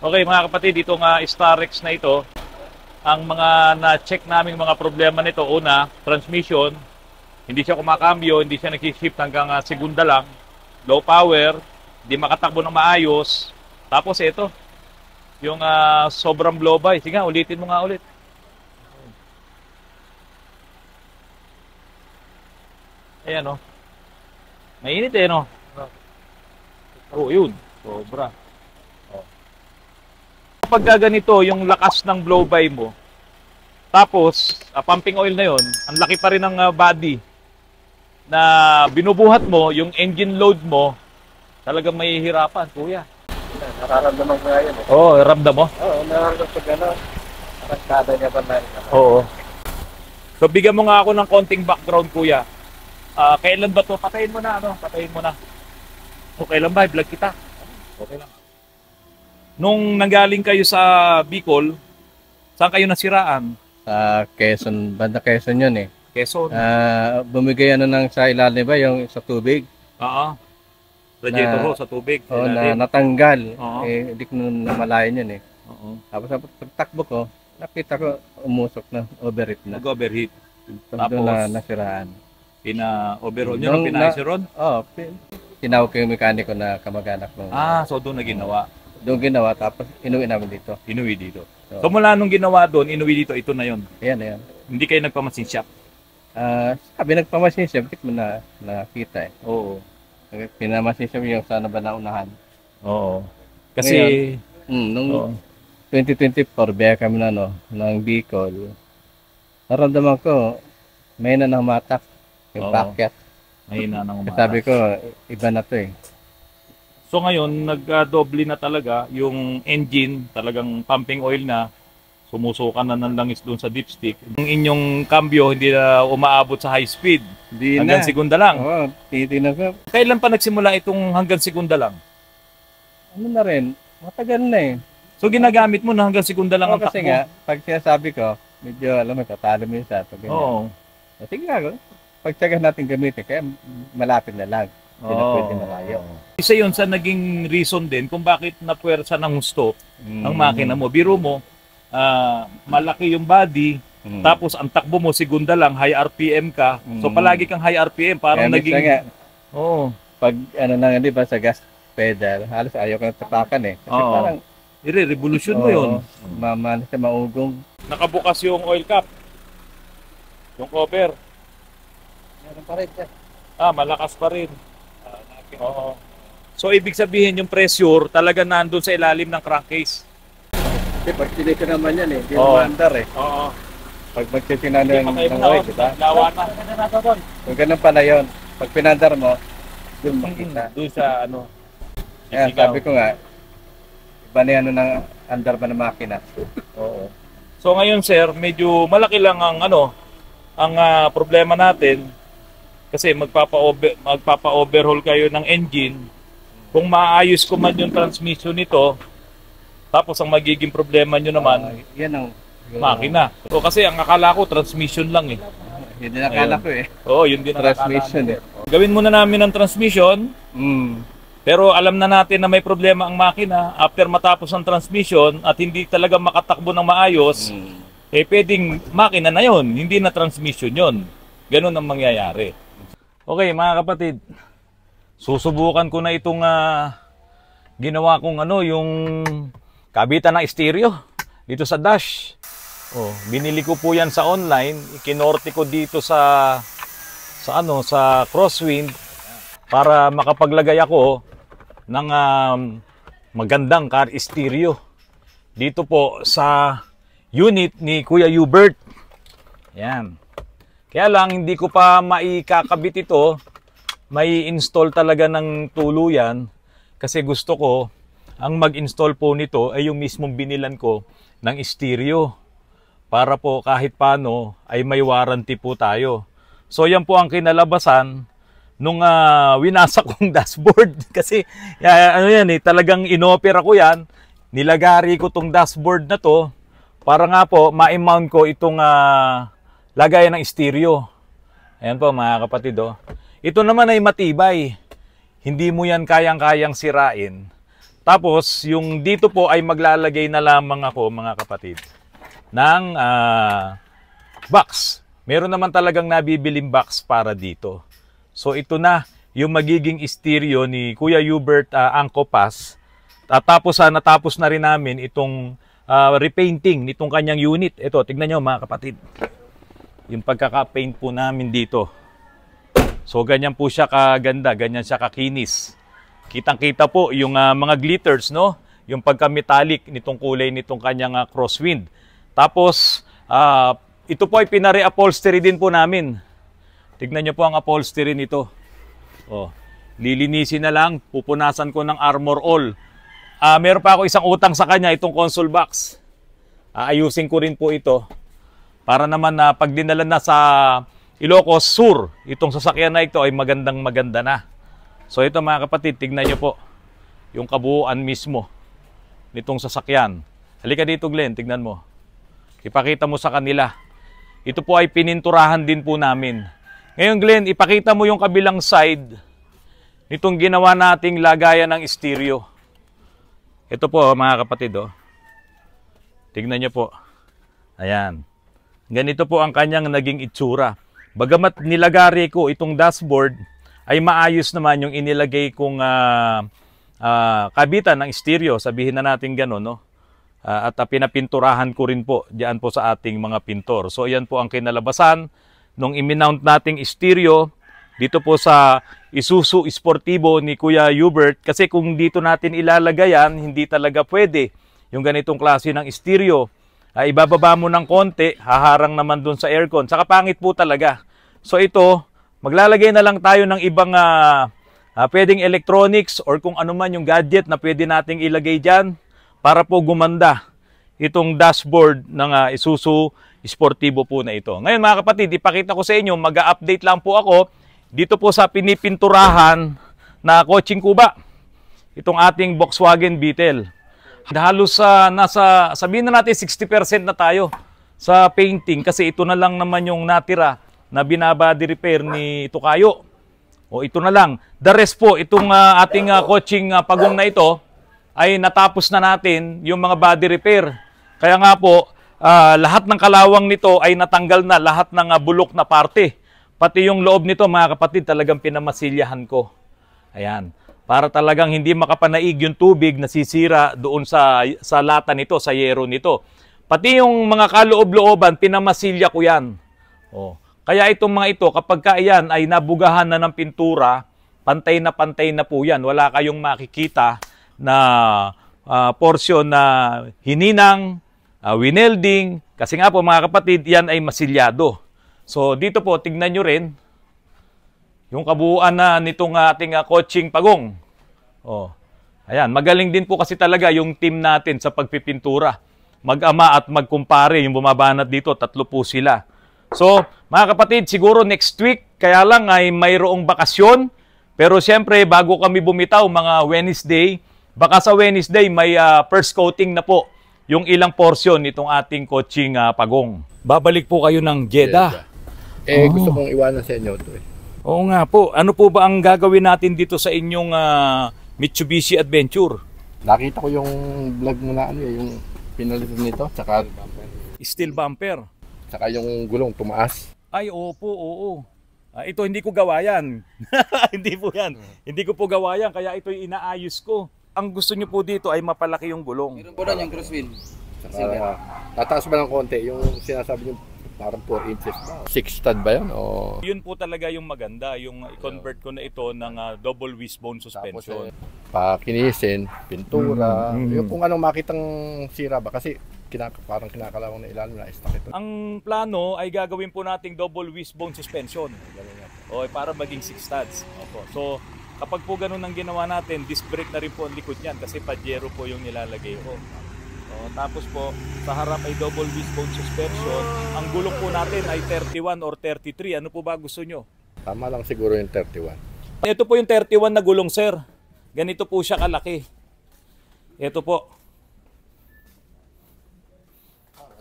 Okay mga kapatid, itong Starex na ito, ang mga na-check naming mga problema nito, una, transmission, hindi siya kumakambyo, hindi siya nag-shift hanggang segunda lang, low power, hindi makatakbo ng maayos, tapos ito, yung sobrang blow-by. Sige nga, ulitin mo nga ulit. Ayan o. Mainit eh no? Oo, yun. Sobra. Kapag ganito, yung lakas ng blow-by mo, tapos, pumping oil na yon, ang laki pa rin ng body na binubuhat mo, yung engine load mo, talagang mahihirapan, kuya. Nararamdaman ko nga yun eh. Oo, ramdam mo? Oo, nararamdaman ko gano'n. Arangkada niya ba na yun? Oo. So, bigyan mo nga ako ng konting background, kuya. Kailan ba to? Patayin mo na, ano? Patayin mo na. O, kailan ba? I-vlog kita. Okay lang. Nung nanggaling kayo sa Bicol, saan kayo nasiraan? Sa Quezon, banda Quezon yun eh. Quezon. Bumigay ano nang sa ilalim ba, yung sa tubig? Oo. Radiator ho, sa tubig. Oo, natanggal. Oo. Eh, hindi ko namalayan yun eh. Oo. Tapos pagtakbo ko, nakita ko umusok na, overheat na. Nag-overheat. Tapos doon na nasiraan. Pina-overhaul nyo ng pinayos ron? Oo, tinawag ko yung mekaniko na kamag-anak mo. So doon na ginawa. Doon ginawa, tapos inuwi namin dito. Inuwi dito. So mula nung ginawa doon, inuwi dito, ito na yon. Ayan. Hindi kayo nagpamasin shop? Sabi nagpamasin shop, hindi mo na nakita eh. Oo. Pinamasin shop yung sana ba naunahan. Oo. Kasi, nung 2024, biya kami na ng Bicol, naramdaman ko, may na namatak yung packet. Mahina nang umatak. Sabi ko, iba na to eh. So ngayon, nagdoble na talaga yung engine, talagang pumping oil na, sumusukan na ng langis doon sa dipstick. Yung inyong cambio hindi na umaabot sa high speed. Hindi hanggang na. segunda lang. Oo, titignan ko. Kailan pa nagsimula itong hanggang segunda lang? Ano na rin, matagal na eh. So ginagamit mo na hanggang segunda lang ang takbo? Kasi nga, pag sinasabi ko, medyo alam mo, tatalo mo yung sa ito. Oo. Sige nga, pagtsaga natin gamitin, kaya malapit na lang. Hindi na pwede malayo. Isa yun sa naging reason din kung bakit napuwersa ng gusto ang makina mo. Biro mo, malaki yung body, tapos ang takbo mo segunda lang, high RPM ka. So palagi kang high RPM, parang kaya naging... nga, pag ano na, di ba, sa gas pedal, halos ayaw ko na tapakan eh. Kasi parang... revolution mo yun. Mamana siya maugong. Nakabukas yung oil cap. Yung cover. Meron pa rin siya. Malakas pa rin. Oo. So ibig sabihin yung pressure talaga nandun sa ilalim ng crankcase. Kasi pag sinito naman yan eh, hindi naman eh. Oo. Pag magsisinano ng oil, di ba? Lawa na. Kung ganun pala yun, pag pinandar mo, doon makita. Doon sa ano. Kaya sabi ko nga, iba na yan ng andar ba ng makina. Oo. So ngayon sir, medyo malaki lang ang ang problema natin. Kasi magpapa-overhaul kayo ng engine. Kung maayos ko man yung transmission nito, tapos ang magiging problema nyo naman, yan ang makina. So kasi ang akala ko, transmission lang eh. Yun din akala ko eh. Oo, yun din ang transmission eh. Gawin muna namin ang transmission, pero alam na natin na may problema ang makina after matapos ang transmission at hindi talaga makatakbo ng maayos, pwedeng makina na yon, hindi na transmission yon. Ganun ang mangyayari. Okay mga kapatid, susubukan ko na itong ginawa kong yung kabitan ng stereo dito sa dash. Binili ko po yan sa online, ikinorte ko dito sa Crosswind para makapaglagay ako ng magandang car stereo dito po sa unit ni Kuya Hubert. Yan. Kaya lang, hindi ko pa maikakabit ito, may install talaga ng tuluyan kasi gusto ko, ang mag-install po nito ay yung mismong binilan ko ng stereo para po kahit paano ay may warranty po tayo. So yan po ang kinalabasan nung winasa kong dashboard kasi talagang inopera ko yan, nilagari ko tong dashboard na to para nga po ma-mount ko itong lagayan ng stereo. Ayan po mga kapatid. Ito naman ay matibay. Hindi mo yan kayang-kayang sirain. Tapos, yung dito po ay maglalagay na lamang ako, mga kapatid, ng box. Meron naman talagang nabibiling box para dito. So, ito na yung magiging stereo ni Kuya Hubert Angco Paz. At tapos, natapos na rin namin itong repainting nitong kanyang unit. Ito, tignan nyo mga kapatid. Yung pagkaka-paint po namin dito. So, ganyan po siya kaganda, ganyan siya kakinis. Kitang-kita po yung mga glitters, no? Yung pagka-metallic nitong kulay nitong kanyang crosswind. Tapos, ito po ay pinare-upholstery din po namin. Tignan nyo po ang upholstery nito. Oh, lilinisin na lang, pupunasan ko ng Armor All. Meron pa ako isang utang sa kanya, itong console box. Ayusin ko rin po ito. Para naman na pag dinala na sa Ilocos Sur, itong sasakyan na ito ay magandang-maganda na. So ito mga kapatid, tignan nyo po yung kabuuan mismo nitong sasakyan. Halika dito Glenn, tignan mo. Ipakita mo sa kanila. Ito po ay pininturahan din po namin. Ngayon Glenn, ipakita mo yung kabilang side nitong ginawa nating lagayan ng stereo. Ito po mga kapatid. Oh. Tignan nyo po. Ayan. Ganito po ang kanyang naging itsura. Bagamat nilagari ko itong dashboard, ay maayos naman yung inilagay kong kabitan ng stereo, sabihin na natin gano'n, no? At pinapinturahan ko rin po diyan po sa ating mga pintor. So yan po ang kinalabasan nung iminount nating stereo dito po sa Isuzu Sportivo ni Kuya Hubert. Kasi kung dito natin ilalagay yan, hindi talaga pwede yung ganitong klase ng stereo. Ibababa mo ng konti, haharang naman dun sa aircon. Saka pangit po talaga. So ito, maglalagay na lang tayo ng ibang pwedeng electronics or kung ano man yung gadget na pwede nating ilagay dyan para po gumanda itong dashboard ng Isuzu Sportivo po na ito. Ngayon mga kapatid, ipakita ko sa inyo, mag-update lang po ako dito po sa pinipinturahan na Kotseng Kuba. Itong ating Volkswagen Beetle. Halos nasa, sabihin na natin 60% na tayo sa painting kasi ito na lang naman yung natira na binabody repair ni Tukayo. O ito na lang. The rest po, itong ating Kotseng Pagong na ito ay natapos na natin yung mga body repair. Kaya nga po, lahat ng kalawang nito ay natanggal na, lahat ng bulok na parte. Pati yung loob nito mga kapatid talagang pinamasilyahan ko. Ayan. Para talagang hindi makapanaig yung tubig na sisira doon sa lata nito, sa yero nito. Pati yung mga kaloob-looban, pinamasilya ko yan. Oh. Kaya itong mga ito, kapag kaiyan ay nabugahan na ng pintura, pantay na po yan. Wala kayong makikita na porsyon na hininang, winelding. Kasi nga po mga kapatid, yan ay masilyado. So dito po, tignan nyo rin yung kabuuan na nitong ating Kotseng Pagong. Oh. Ayan, magaling din po kasi talaga yung team natin sa pagpipintura. Mag-ama at magkumpare, yung bumabanat dito, 3 po sila. So, mga kapatid, siguro next week, kaya lang ay mayroong bakasyon. Pero siyempre, bago kami bumitaw, mga Wednesday, baka sa Wednesday may first coating na po yung ilang portion nitong ating Kotseng Pagong. Babalik po kayo ng Jeddah. Gusto kong iwanan sa inyo ito eh. Oo nga po. Ano po ba ang gagawin natin dito sa inyong Mitsubishi Adventure? Nakita ko yung vlog mo na yung pinalitan nito, tsaka Steel bumper. Tsaka yung gulong tumaas. Ay, opo, oo. Ito hindi ko gawa yan. Hindi po yan. Hindi ko po gawa yan, kaya ito inaayos ko. Ang gusto nyo po dito ay mapalaki yung gulong. Meron po rin yung crosswind. Tsaka tataas ba ng konti yung sinasabi nyo parang 4 inches ba? 6 stud ba yun? O... Yun po talaga yung maganda, yung i-convert ko na ito ng double wishbone suspension. Tapos pakinisin, pintura, yung kung anong makitang sira ba kasi parang kinakalawang na ilalim na stock ito. Ang plano ay gagawin po nating double wishbone suspension. O para maging 6 studs. Opo. So kapag po ganun ang ginawa natin, disc brake na rin po ang likod niyan kasi Pajero po yung nilalagay ko. Tapos po sa harap ay double wishbone suspension. Ang gulong po natin ay 31 or 33. Ano po ba gusto nyo? Tama lang siguro yung 31. Ito po yung 31 na gulong, sir. Ganito po siya kalaki. Ito po.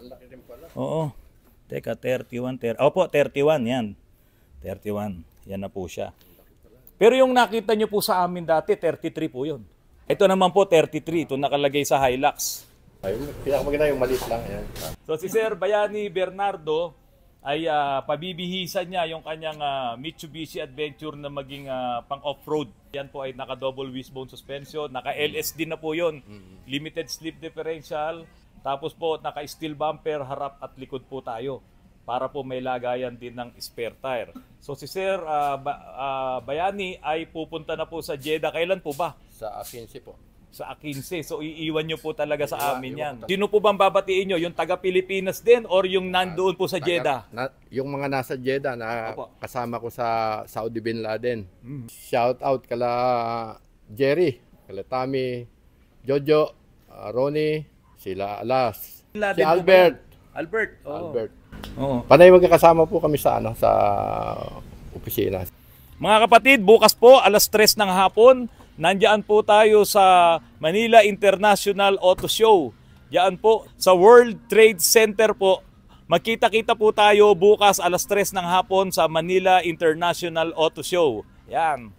Ang laki din pala. Oo. Teka, 31. Opo, 31 yan. 31. Yan na po siya. Pero yung nakita nyo po sa amin dati, 33 po yun. Ito naman po 33, ito nakalagay sa Hilux. Ay, pinakamaganda yung maliit lang. Ayan. So si Sir Bayani Bernardo ay pabibihisan niya yung kanyang Mitsubishi Adventure na maging pang off-road. Yan po ay naka double wishbone suspension, naka LSD na po yon, limited slip differential, tapos po naka steel bumper harap at likod po tayo para po may lagayan din ng spare tire. So si Sir Bayani ay pupunta na po sa Jeddah. Kailan po ba? Sa 15 po. Sa A15. So iiwan nyo po talaga sa amin yan. Sino po bang babatiin nyo? Yung taga Pilipinas din or yung nandoon po sa Jeddah? Yung mga nasa Jeddah na Opo. kasama ko sa Saudi Bin Laden. Shout out kala Jerry, kala Tommy, Jojo, Ronnie, sila Alas, si Albert. Albert. Oh. Albert. Oo. Panay magkakasama po kami sa sa opisina. Mga kapatid, bukas po alas 3 ng hapon, nandiyan po tayo sa Manila International Auto Show. Diyan po sa World Trade Center po. Magkita-kita po tayo bukas alas 3 ng hapon sa Manila International Auto Show. Yan.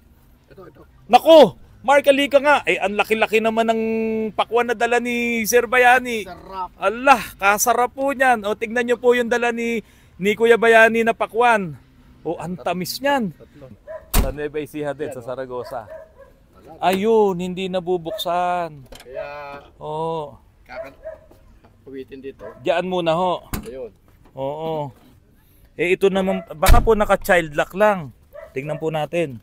Ito. Naku! Mark, halika nga. Ang laki-laki naman ng pakwan na dala ni Sir Bayani. Sarap. Allah, kasarap po niyan. O, tignan nyo po yung dala ni Kuya Bayani na pakwan. O, ang tamis niyan. Sa Nueva Ecija din, sa Saragossa. Ayun, hindi nabubuksan. Kaya Oo. kakawitin dito. Diyan muna ho. Ayun. Oo. Ito naman, baka po naka-child lock lang. Tingnan po natin.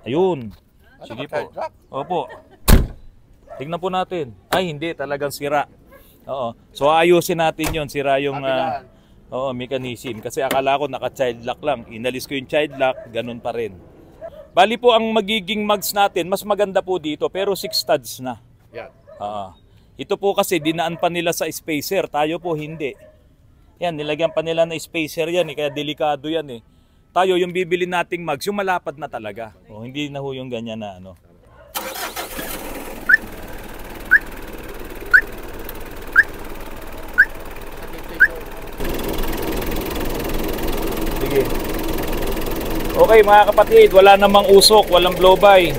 Ayun. Sige po. Opo. Tingnan po natin. Ay, hindi. Talagang sira. Oo. So, ayusin natin yon. Sira yung mechanism. Kasi akala ko naka-child lock lang. Inalis ko yung child lock, ganun pa rin. Bali po ang magiging mags natin, mas maganda po dito, pero 6 studs na. Yan. Ito po kasi dinaan pa nila sa spacer. Tayo po hindi. Yan, nilagyan pa nila na spacer yan. Kaya delikado yan eh. Tayo, yung bibili nating mags, yung malapad na talaga. O, hindi na ho yung ganyan na ano. Sige. Okay mga kapatid, wala namang usok, walang blow-by.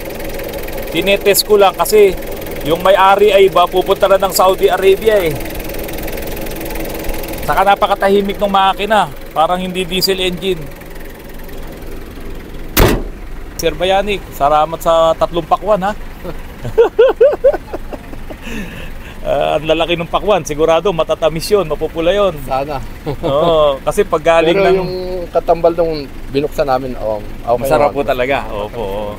Tinetest ko lang kasi yung may-ari ay pupunta na ng Saudi Arabia eh. Saka napakatahimik ng makina, parang hindi diesel engine. Sir Bayani, salamat sa 3 pakwan ha. Ang lalaki ng pakwan, sigurado matatamis yun, mapupula yun. Sana. Oo, kasi pag galing Pero ng... yung katambal nung binuksan namin, okay Masarap naman. po talaga. Opo.